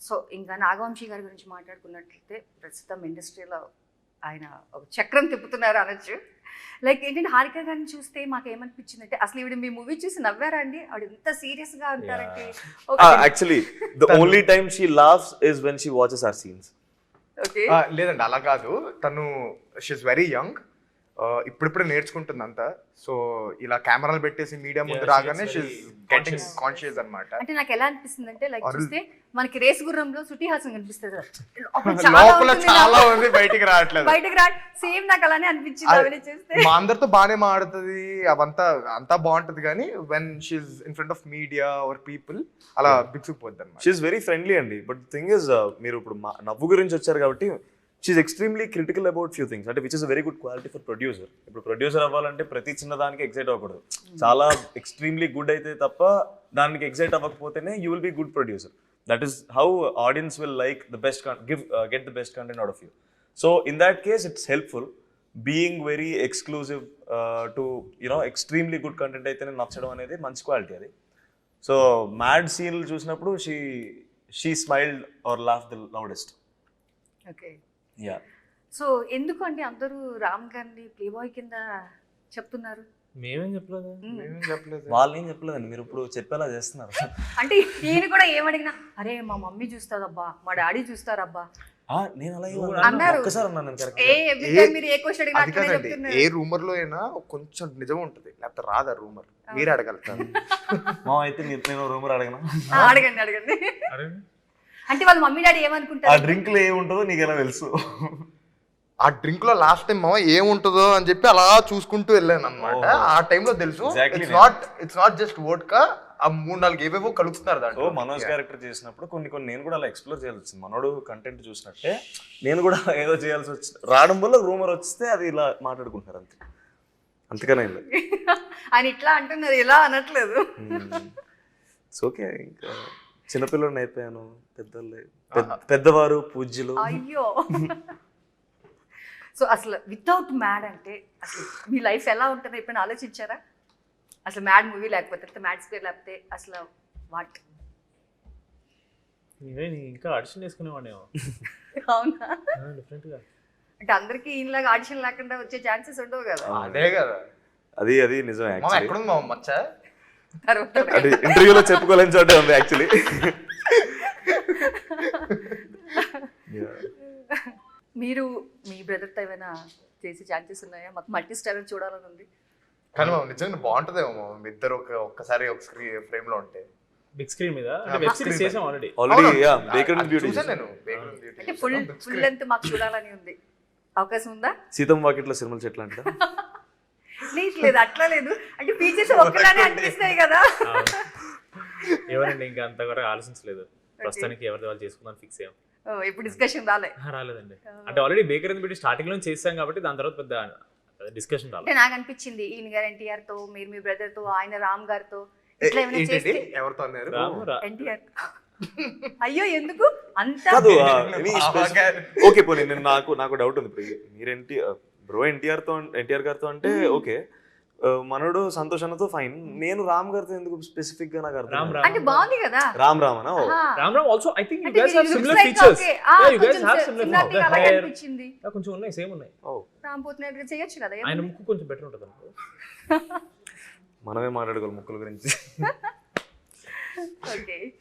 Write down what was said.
So ఇంకా నాగవంశీ గారి గురించి మాట్లాడుకున్నట్లయితే ప్రస్తుతం ఇండస్ట్రీలో ఆయన ఒక చక్రం తిప్పుతున్నారు అనొచ్చు. లైక్ ఏంటంటే హారిక గారిని చూస్తే మాకు ఏమనిపించింది అంటే అసలు ఈవిడ మీ మూవీ చూసి నవ్వారా అండి? ఆవిడ ఎంత సీరియస్ గా ఉంటారంటే actually the only time she laughs is when she watches our scenes. Okay లేదండి అలా కాదు, తను షీఈస్ వెరీ యంగ్, ఇప్పుడిప్పుడే నేర్చుకుంటుంది అంతా. సో ఇలా కెమెరాలు పెట్టేసి మీడియా ముందు రాగానే షీఈస్ గెటింగ్ కాన్షియస్ అన్నమాట. అంటే నాకు ఎలా అనిపిస్తుంది అంటే లైక్ చూస్తే మనకి రేస్ గుర్రంలో శృతి హాసన్ కనిపిస్తుంది కదా, లోపల చాలా ఉంది, బయటికి రావట్లేదు. బయటకు రా సేమ్ నాకు అలానే అనిపించింది ఆవిడ చేస్తే. మా అందరితో బాగానే మాడుతుంది, అంతా బాగుంటది, కానీ when she's in front of media or people అలా బిగుసుకుపోద్ది అన్నమాట. షీఈస్ వెరీ ఫ్రెండ్లీ అండి. బట్ థింగ్ ఇస్ మీరు ఇప్పుడు నవ్వు గురించి వచ్చారు కాబట్టి she's extremely critical about few things. అంటే which is very good quality for producer. ఇప్పుడు ప్రొడ్యూసర్ అవ్వాలంటే ప్రతి చిన్నదానికి ఎక్సైట్ అవ్వకూడదు. చాలా ఎక్స్ట్రీమ్లీ గుడ్ అయితే తప్ప దానికి ఎక్సైట్ అవ్వకపోతేనే you will be good producer. That is how audience will like the best get the best content out of you. So in that case it's helpful. Being very exclusive to you know extremely good content అయితేనే నచ్చడం అనేది మంచి quality అది. So mad సీన్లు చూసినప్పుడు she smiled or laugh the loudest. Okay yeah. So ఎందుకు అండి అందరూ రామ్ గారిని ప్లే బాయ్ కింద చెప్తున్నారు? మేమేం చెప్పలేదు. మేమేం చెప్పలేదు. వాళ్ళేం చెప్పలేదండి, మీరు ఇప్పుడు చెప్పేలా చేస్తున్నారు. అంటే ఈయన కూడా ఏమడిగినా అరే మా మమ్మీ చూస్తారబ్బా, మా డాడీ చూస్తారబ్బా నేను అలా అన్నారు. ఒక్కసారి అన్నాను correct. మీరు ఏ క్వశ్చన్ అడిగినా అది అట్లనే కాదండి, చెప్తున్నారు. ఏ రూమర్ లో అయినా కొంచెం నిజం ఉంటది, లేకపోతే రాదా రూమర్, మీరే అడగలుగుతారు. మా అయితే నేను రూమర్ అడగనా? అడగండి అడగండి. అంటే వాళ్ళ మమ్మీ డాడీ ఆ ఏమనుకుంటారు? డ్రింక్ లో ఏముంటుందో నీకు ఎలా తెలుసు? ఆ డ్రింక్ లో లాస్ట్ టైం ఏముంటుందో అని చెప్పి అలా చూసుకుంటూ వెళ్ళాను అనమాట. ఆ టైంలో తెలుసు Exactly. It's not just vodka, ఆ 3-4 ఏవేవో కలుపుతున్నారు ఓ దాంట్లో. మనోజ్ క్యారెక్టర్ చేసినప్పుడు కొన్ని నేను కూడా అలా ఎక్స్ప్లోర్ చేయాల్సి వచ్చింది. మనోడు కంటెంట్ చూసినట్టే నేను కూడా ఏదో చేయాల్సి వచ్చింది. రావడం వల్ల రూమర్ వస్తే అది ఇలా మాట్లాడుకుంటారు అంతే, అంతకనే ఆయన ఇట్లా అంటున్నారు, ఇలా అనట్లేదు. It's okay. ఇంకా చిన్నపిల్లలు అయిపోయాను, పెద్దవారు పూజ్యులు. అయ్యో. సో అసలు వితౌట్ మ్యాడ్ అంటే అసలు మీ లైఫ్ ఎలా ఉంటుందో ఎప్పుడైనా ఆలోచించారా? అసలు మ్యాడ్ మూవీ లేకపోతే మ్యాడ్ స్క్వేర్ లేకపోతే అసలు వాట్? ఇంకా ఆడిషన్ చేసుకునేవాడినేమో. అవునా? డిఫరెంట్గా అంటే అందరికీ ఈయనలాగా ఆడిషన్ లేకుండా వచ్చే ఛాన్సెస్ ఉండవు కదా. అదే కదా, అది నిజం. మామ యాక్చువల్లీ ఎక్కడుంది మామ మచ్చ? తర్వాత అది ఇంటర్వ్యూలో చెప్పుకోలేని చోటే ఉంది యాక్చువల్లీ. మీరు మీ బ్రదర్తో ఏమైనా చేసే ఛాన్సెస్ ఉన్నాయా? మాకు మల్టీ స్టార్ చూడాలని ఉంది. కానీ మామ నిజంగా బాగుంటదేమో మామ, మీ ఇద్దరు ఒక్కసారి ఒక ఫ్రేమ్ లో ఉంటే. బిగ్ స్క్రీన్ మీద వెబ్ సిరీస్ చేసాం ఆల్రెడీ. బేకర్ అండ్ బ్యూటీ చూసాను నేను. అంటే ఫుల్ లెంత్ మాకు చూడాలని ఉంది. అవకాశం ఉందా? సీతం వాకిట్లో సినిమాలు చెట్లు అంట. లేదు అట్లా లేదు, అంటే ఫీచర్స్ ఒక్కలానే అనిపిస్తాయి కదా. ఎవరండి ఇంకా అంత కూడా ఆలోచించలేదు. ప్రస్తుతానికి ఎవరిది వాళ్ళు చేసుకుందాం ఫిక్స్ అయ్యాం. ఇప్పుడు డిస్కషన్ రాలేదండి. అంటే already Baker and Beauty starting లో చేసాం కాబట్టి దాని తర్వాత పెద్ద డిస్కషన్ రాలేదు. అంటే నాకు అనిపించింది ఈయన గారు ఎన్టీఆర్ తో, మీరు మీ బ్రదర్ తో, ఆయన రామ్ గారితో ఇట్లా ఏమైనా చేస్తే. ఎవరితో అన్నారు? ఎన్టీఆర్. అయ్యో ఎందుకు అంత? కాదు ఓకే పోనీ నాకు డౌట్ ఉంది. ఇప్పుడు మీరు బ్రో ఎన్టీఆర్ గారితో అంటే ఓకే, మనోడు సంతోష్ అన్నతో ఫైన్. నేను రామ్ గారితో ఎందుకు స్పెసిఫిక్ గా నాకు అర్థం? అంటే బాగుంది కదా. రామ్ రామనా? Ram also I think you అంటే guys have looks similar like features. okay. You guys have similar Similarity అలాగే హెయిర్ అనిపించింది. కొంచెం ఉన్నాయి, సేమ్ ఉన్నాయి. రామ్ పోతున్నట్టు చేయొచ్చు కదా. ఆయన ముక్కు కొంచెం బెటర్ ఉంటుంది అనుకో. మనమే మాట్లాడుకోవాలి ముక్కుల గురించి. ఓకే